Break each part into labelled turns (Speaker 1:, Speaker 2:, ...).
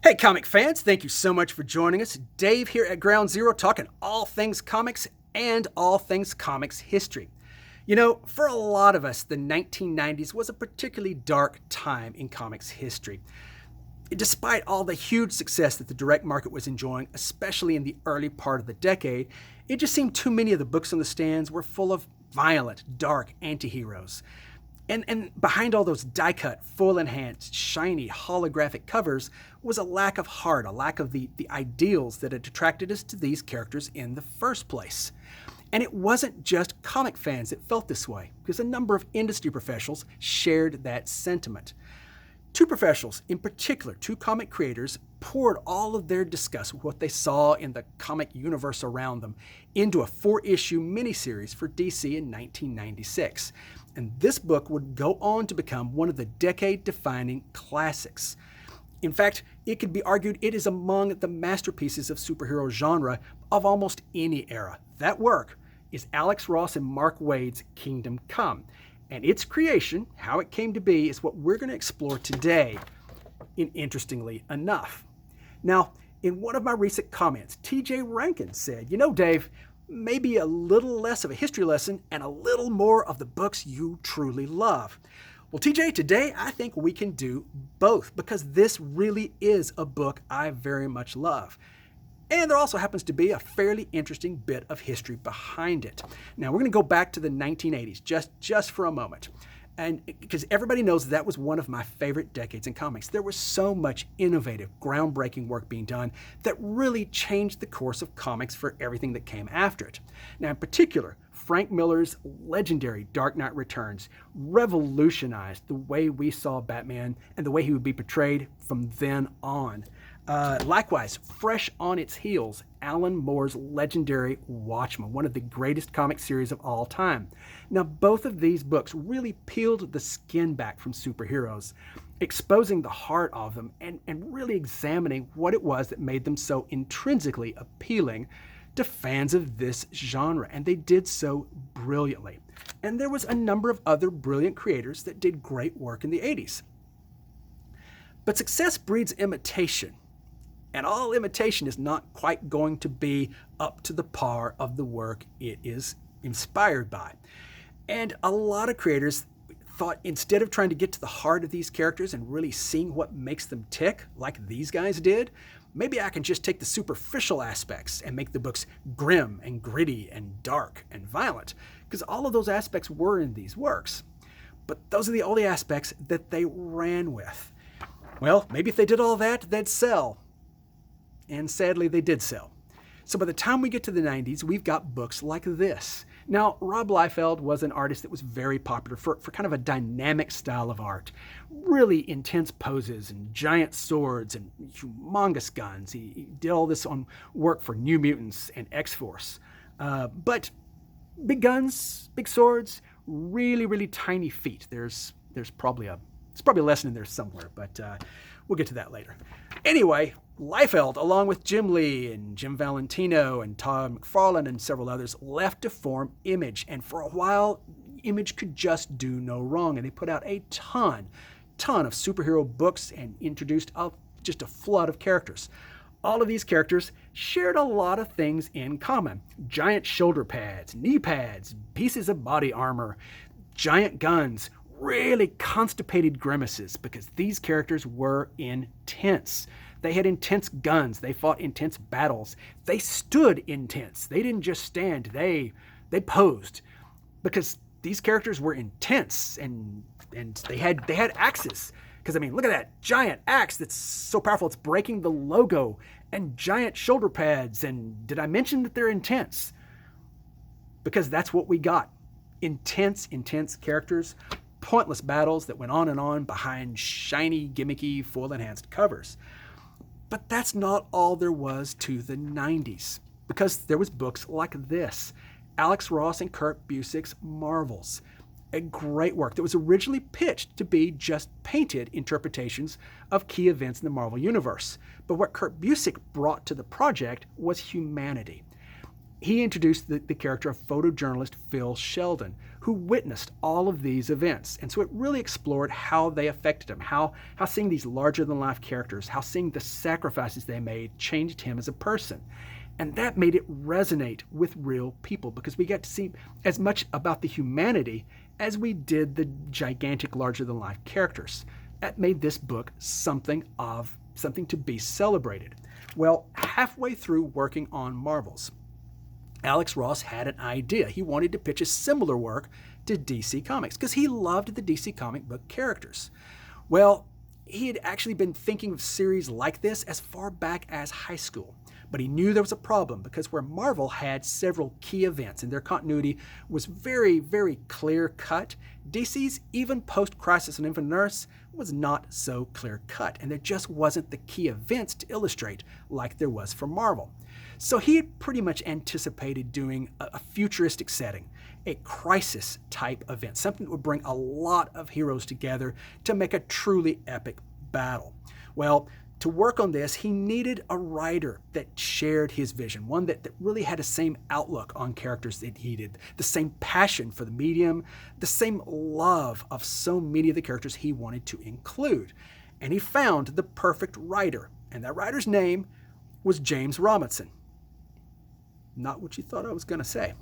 Speaker 1: Hey, comic fans, thank you so much for joining us. Dave here at Ground Zero, talking all things comics and all things comics history. You know, for a lot of us, the 1990s was a particularly dark time in comics history. Despite all the huge success that the direct market was enjoying, especially in the early part of the decade, it just seemed too many of the books on the stands were full of violent, dark anti-heroes. And behind all those die-cut, full-enhanced, shiny, holographic covers was a lack of heart, a lack of the ideals that had attracted us to these characters in the first place. And it wasn't just comic fans that felt this way, because a number of industry professionals shared that sentiment. Two professionals, in particular, two comic creators, poured all of their disgust with what they saw in the comic universe around them into a 4-issue miniseries for DC in 1996. And this book would go on to become one of the decade-defining classics. In fact, it could be argued it is among the masterpieces of superhero genre of almost any era. That work is Alex Ross and Mark Waid's Kingdom Come. And its creation, how it came to be, is what we're going to explore today in Interestingly Enough. Now, in one of my recent comments, TJ Rankin said, "You know, Dave, maybe a little less of a history lesson and a little more of the books you truly love." Well, TJ, today I think we can do both, because this really is a book I very much love. And there also happens to be a fairly interesting bit of history behind it. Now, we're going to go back to the 1980s just for a moment. And because everybody knows that was one of my favorite decades in comics. There was so much innovative, groundbreaking work being done that really changed the course of comics for everything that came after it. Now, in particular, Frank Miller's legendary Dark Knight Returns revolutionized the way we saw Batman and the way he would be portrayed from then on. Likewise, fresh on its heels, Alan Moore's legendary Watchmen, one of the greatest comic series of all time. Now, both of these books really peeled the skin back from superheroes, exposing the heart of them and really examining what it was that made them so intrinsically appealing to fans of this genre, and they did so brilliantly. And there was a number of other brilliant creators that did great work in the 80s. But success breeds imitation. And all imitation is not quite going to be up to the par of the work it is inspired by. And a lot of creators thought, instead of trying to get to the heart of these characters and really seeing what makes them tick, like these guys did, maybe I can just take the superficial aspects and make the books grim and gritty and dark and violent, because all of those aspects were in these works. But those are the only aspects that they ran with. Well, maybe if they did all that, they'd sell. And sadly, they did sell. So by the time we get to the 90s, we've got books like this. Now, Rob Liefeld was an artist that was very popular for kind of a dynamic style of art. Really intense poses and giant swords and humongous guns. He did all this on work for New Mutants and X-Force. But big guns, big swords, really, really tiny feet. There's probably a lesson in there somewhere, but we'll get to that later. Anyway, Liefeld, along with Jim Lee and Jim Valentino and Todd McFarlane and several others, left to form Image. And for a while, Image could just do no wrong. And they put out a ton of superhero books and introduced just a flood of characters. All of these characters shared a lot of things in common. Giant shoulder pads, knee pads, pieces of body armor, giant guns, really constipated grimaces, because these characters were intense. They had intense guns. They fought intense battles. They stood intense. They didn't just stand. They posed, because these characters were intense, and they had axes. Because, I mean, look at that giant axe that's so powerful it's breaking the logo, and giant shoulder pads. And did I mention that they're intense? Because that's what we got. Intense characters, pointless battles that went on and on behind shiny, gimmicky, full-enhanced covers. But that's not all there was to the 90s, because there was books like this, Alex Ross and Kurt Busiek's Marvels, a great work that was originally pitched to be just painted interpretations of key events in the Marvel Universe. But what Kurt Busiek brought to the project was humanity. He introduced the character of photojournalist Phil Sheldon, who witnessed all of these events. And so it really explored how they affected him, how seeing these larger-than-life characters, how seeing the sacrifices they made changed him as a person. And that made it resonate with real people because we got to see as much about the humanity as we did the gigantic, larger-than-life characters. That made this book something to be celebrated. Well, halfway through working on Marvels, Alex Ross had an idea. He wanted to pitch a similar work to DC Comics because he loved the DC comic book characters. Well, he had actually been thinking of series like this as far back as high school. But he knew there was a problem because where Marvel had several key events and their continuity was very, very clear-cut, DC's, even post-Crisis on Infinite Earths, was not so clear-cut, and there just wasn't the key events to illustrate like there was for Marvel. So he had pretty much anticipated doing a futuristic setting, a crisis-type event, something that would bring a lot of heroes together to make a truly epic battle. Well, to work on this, he needed a writer that shared his vision, one that really had the same outlook on characters that he did, the same passion for the medium, the same love of so many of the characters he wanted to include. And he found the perfect writer, and that writer's name was James Robinson. Not what you thought I was going to say.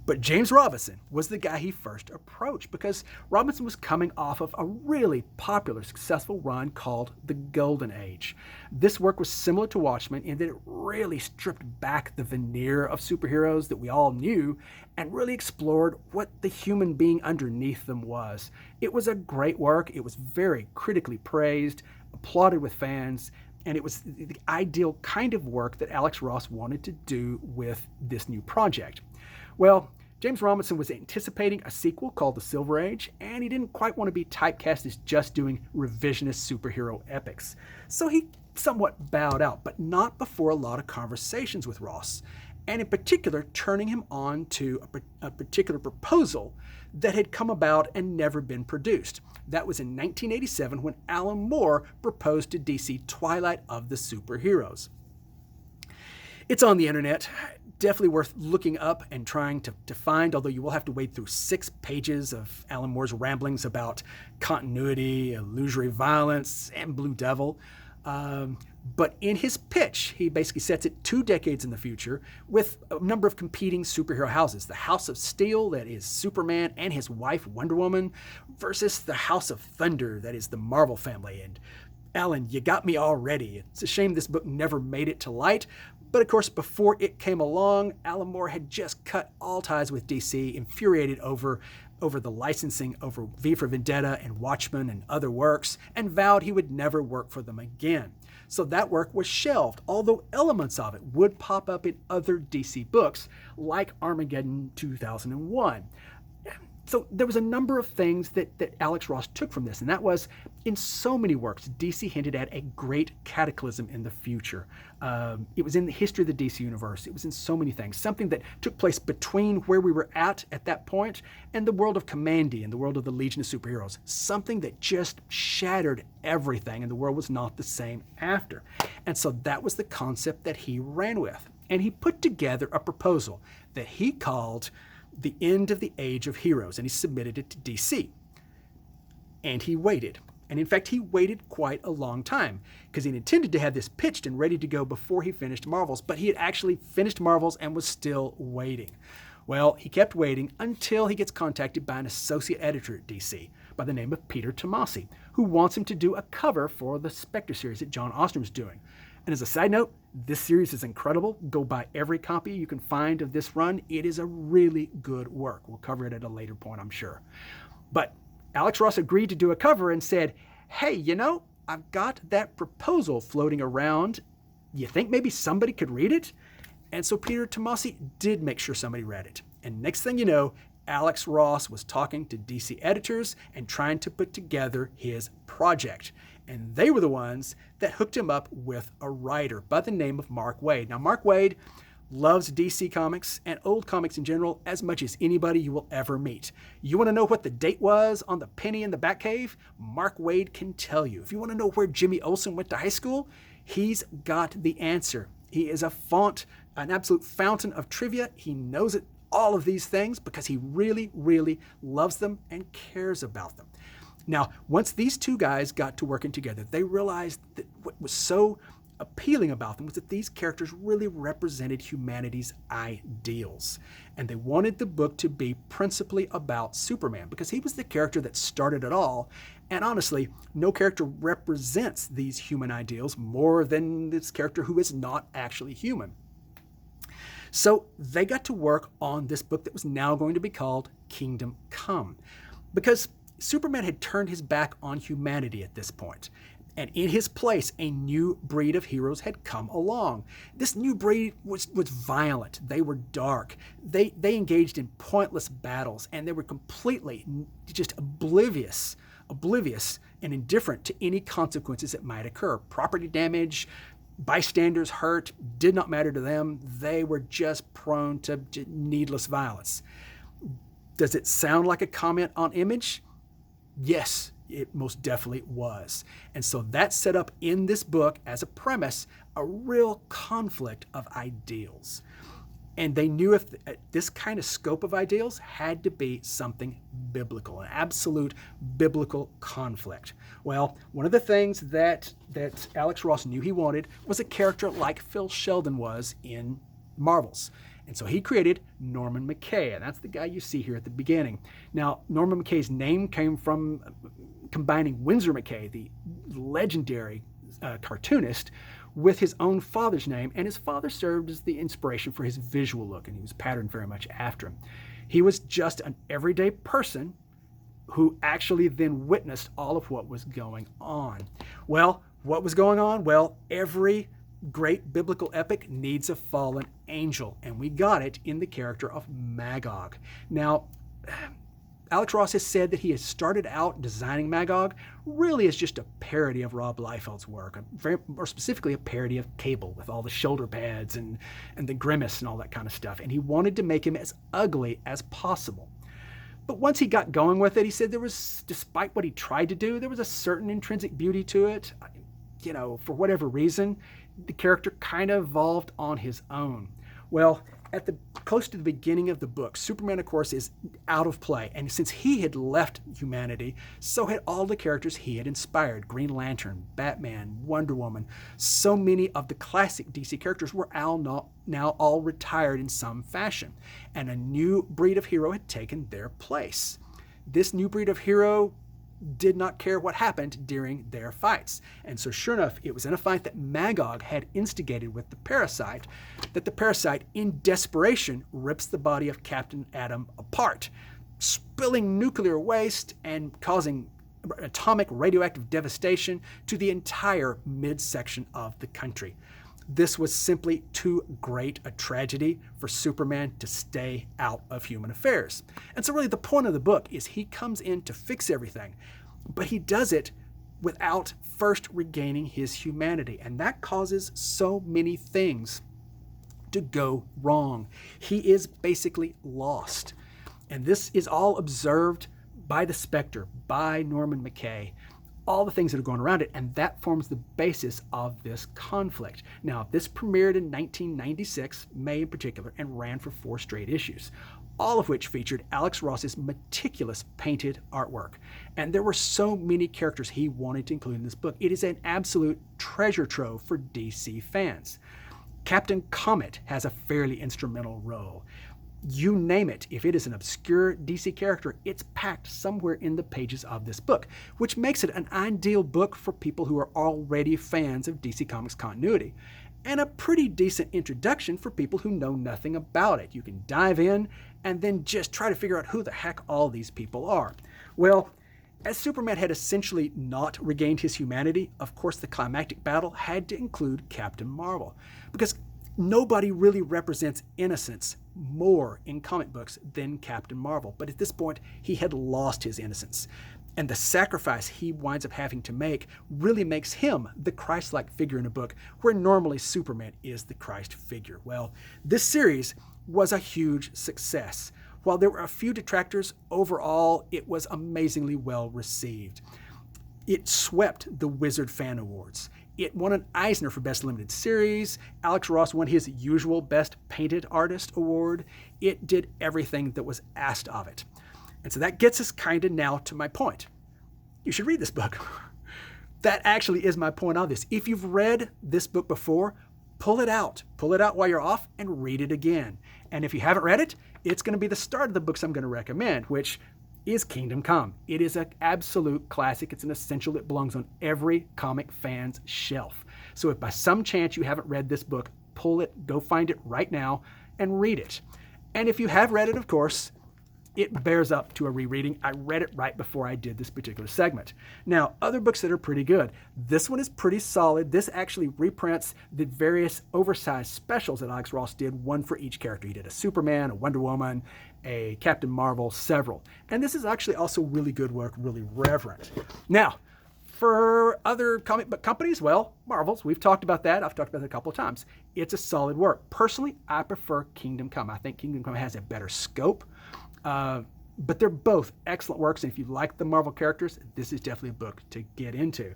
Speaker 1: But James Robinson was the guy he first approached because Robinson was coming off of a really popular, successful run called The Golden Age. This work was similar to Watchmen in that it really stripped back the veneer of superheroes that we all knew and really explored what the human being underneath them was. It was a great work. It was very critically praised, applauded with fans, and it was the ideal kind of work that Alex Ross wanted to do with this new project. Well, James Robinson was anticipating a sequel called The Silver Age, and he didn't quite want to be typecast as just doing revisionist superhero epics. So he somewhat bowed out, but not before a lot of conversations with Ross, and in particular turning him on to a particular proposal that had come about and never been produced. That was in 1987 when Alan Moore proposed to DC Twilight of the Superheroes. It's on the internet. Definitely worth looking up and trying to find, although you will have to wade through 6 pages of Alan Moore's ramblings about continuity, illusory violence, and Blue Devil. But in his pitch, he basically sets it 2 decades in the future with a number of competing superhero houses. The House of Steel, that is Superman and his wife Wonder Woman, versus the House of Thunder, that is the Marvel family. And Alan, you got me already. It's a shame this book never made it to light. But of course, before it came along, Alan Moore had just cut all ties with DC, infuriated over the licensing over V for Vendetta and Watchmen and other works, and vowed he would never work for them again. So that work was shelved, although elements of it would pop up in other DC books, like Armageddon 2001. So there was a number of things that Alex Ross took from this, and that was, in so many works, DC hinted at a great cataclysm in the future. It was in the history of the DC universe. It was in so many things. Something that took place between where we were at that point and the world of Kamandi and the world of the Legion of Superheroes. Something that just shattered everything, and the world was not the same after. And so that was the concept that he ran with. And he put together a proposal that he called The End of the Age of Heroes, and he submitted it to DC. And he waited. And in fact, he waited quite a long time because he intended to have this pitched and ready to go before he finished Marvels, but he had actually finished Marvels and was still waiting. Well, he kept waiting until he gets contacted by an associate editor at DC by the name of Peter Tomasi, who wants him to do a cover for the Spectre series that John Ostrom's doing. And as a side note, this series is incredible. Go buy every copy you can find of this run. It is a really good work. We'll cover it at a later point, I'm sure. But Alex Ross agreed to do a cover and said, hey, I've got that proposal floating around. You think maybe somebody could read it? And so Peter Tomasi did make sure somebody read it. And next thing you know, Alex Ross was talking to DC editors and trying to put together his project. And they were the ones that hooked him up with a writer by the name of Mark Waid. Now, Mark Waid loves DC Comics and old comics in general as much as anybody you will ever meet. You want to know what the date was on the penny in the Batcave? Mark Waid can tell you. If you want to know where Jimmy Olsen went to high school, he's got the answer. He is an absolute fountain of trivia. He knows it all of these things because he really, really loves them and cares about them. Now, once these two guys got to working together, they realized that what was so appealing about them was that these characters really represented humanity's ideals. And they wanted the book to be principally about Superman because he was the character that started it all. And honestly, no character represents these human ideals more than this character who is not actually human. So they got to work on this book that was now going to be called Kingdom Come, because Superman had turned his back on humanity at this point, and in his place, a new breed of heroes had come along. This new breed was violent. They were dark. They engaged in pointless battles, and they were completely just oblivious and indifferent to any consequences that might occur. Property damage, bystanders hurt, did not matter to them. They were just prone to needless violence. Does it sound like a comment on Image? Yes, it most definitely was. And so that set up in this book as a premise a real conflict of ideals. And they knew if this kind of scope of ideals had to be something biblical, an absolute biblical conflict. Well, one of the things that Alex Ross knew he wanted was a character like Phil Sheldon was in Marvel's. And so he created Norman McKay, and that's the guy you see here at the beginning. Now, Norman McKay's name came from combining Winsor McKay, the legendary cartoonist, with his own father's name, and his father served as the inspiration for his visual look, and he was patterned very much after him. He was just an everyday person who actually then witnessed all of what was going on. Well, what was going on? Well, every great biblical epic needs a fallen angel, and we got it in the character of Magog. Now, Alex Ross has said that he has started out designing Magog really as just a parody of Rob Liefeld's work, more specifically a parody of Cable with all the shoulder pads and the grimace and all that kind of stuff, and he wanted to make him as ugly as possible. But once he got going with it, he said despite what he tried to do, there was a certain intrinsic beauty to it. For whatever reason, the character kind of evolved on his own. Well, close to the beginning of the book, Superman, of course, is out of play. And since he had left humanity, so had all the characters he had inspired. Green Lantern, Batman, Wonder Woman. So many of the classic DC characters were now all retired in some fashion. And a new breed of hero had taken their place. This new breed of hero did not care what happened during their fights. And so sure enough, it was in a fight that Magog had instigated with the Parasite that the Parasite, in desperation, rips the body of Captain Atom apart, spilling nuclear waste and causing atomic radioactive devastation to the entire midsection of the country. This was simply too great a tragedy for Superman to stay out of human affairs. And so really the point of the book is he comes in to fix everything, but he does it without first regaining his humanity. And that causes so many things to go wrong. He is basically lost. And this is all observed by the Spectre, by Norman McKay, all the things that are going around it, and that forms the basis of this conflict. Now, this premiered in 1996, May in particular, and ran for 4 straight issues, all of which featured Alex Ross's meticulous painted artwork. And there were so many characters he wanted to include in this book. It is an absolute treasure trove for DC fans. Captain Comet has a fairly instrumental role. You name it, if it is an obscure DC character, it's packed somewhere in the pages of this book, which makes it an ideal book for people who are already fans of DC Comics continuity, and a pretty decent introduction for people who know nothing about it. You can dive in and then just try to figure out who the heck all these people are. Well, as Superman had essentially not regained his humanity, of course the climactic battle had to include Captain Marvel, because nobody really represents innocence more in comic books than Captain Marvel. But at this point, he had lost his innocence. And the sacrifice he winds up having to make really makes him the Christ-like figure in a book where normally Superman is the Christ figure. Well, this series was a huge success. While there were a few detractors, overall, it was amazingly well received. It swept the Wizard Fan Awards. It won an Eisner for Best Limited Series. Alex Ross won his usual Best Painted Artist award. It did everything that was asked of it. And so that gets us kind of now to my point. You should read this book. That actually is my point on this. If you've read this book before, pull it out. Pull it out while you're off and read it again. And if you haven't read it, it's going to be the start of the books I'm going to recommend, which is Kingdom Come. It is an absolute classic. It's an essential. It belongs on every comic fan's shelf. So if by some chance you haven't read this book, pull it, go find it right now and read it. And if you have read it, of course, it bears up to a rereading. I read it right before I did this particular segment. Now, other books that are pretty good. This one is pretty solid. This actually reprints the various oversized specials that Alex Ross did, one for each character. He did a Superman, a Wonder Woman, a Captain Marvel, several. And this is actually also really good work, really reverent. Now, for other comic book companies, well, Marvel's, we've talked about that. I've talked about it a couple of times. It's a solid work. Personally, I prefer Kingdom Come. I think Kingdom Come has a better scope. But they're both excellent works, and if you like the Marvel characters, this is definitely a book to get into.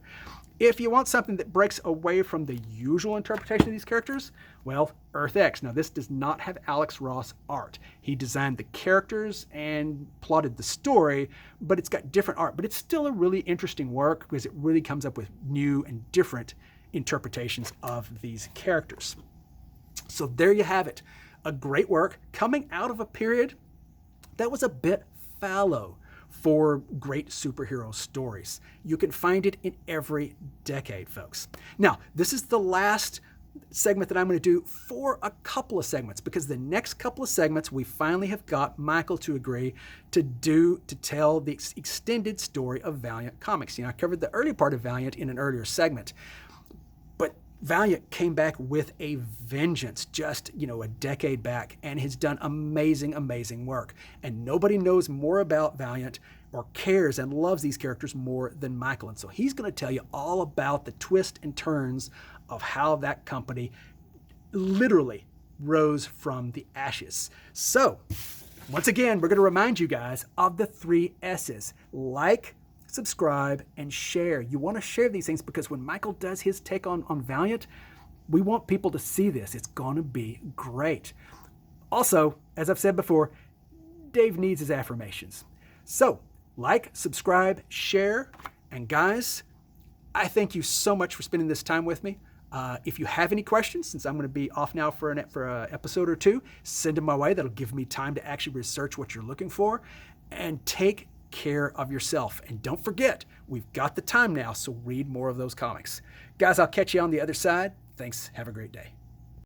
Speaker 1: If you want something that breaks away from the usual interpretation of these characters, well, Earth X. Now, this does not have Alex Ross art. He designed the characters and plotted the story, but it's got different art. But it's still a really interesting work because it really comes up with new and different interpretations of these characters. So there you have it. A great work coming out of a period that was a bit fallow for great superhero stories. You can find it in every decade, folks. Now, this is the last segment that I'm going to do for a couple of segments, because the next couple of segments we finally have got Michael to agree to tell the extended story of Valiant Comics. You know, I covered the early part of Valiant in an earlier segment, but Valiant came back with a vengeance just, a decade back and has done amazing, amazing work. And nobody knows more about Valiant or cares and loves these characters more than Michael. And so he's going to tell you all about the twists and turns of how that company literally rose from the ashes. So, once again, we're going to remind you guys of the 3 S's. Like, subscribe, and share. You want to share these things because when Michael does his take on Valiant, we want people to see this. It's going to be great. Also, as I've said before, Dave needs his affirmations. So, like, subscribe, share, and guys, I thank you so much for spending this time with me. If you have any questions, since I'm going to be off now for an episode or two, send them my way. That'll give me time to actually research what you're looking for. And take care of yourself. And don't forget, we've got the time now, so read more of those comics. Guys, I'll catch you on the other side. Thanks. Have a great day.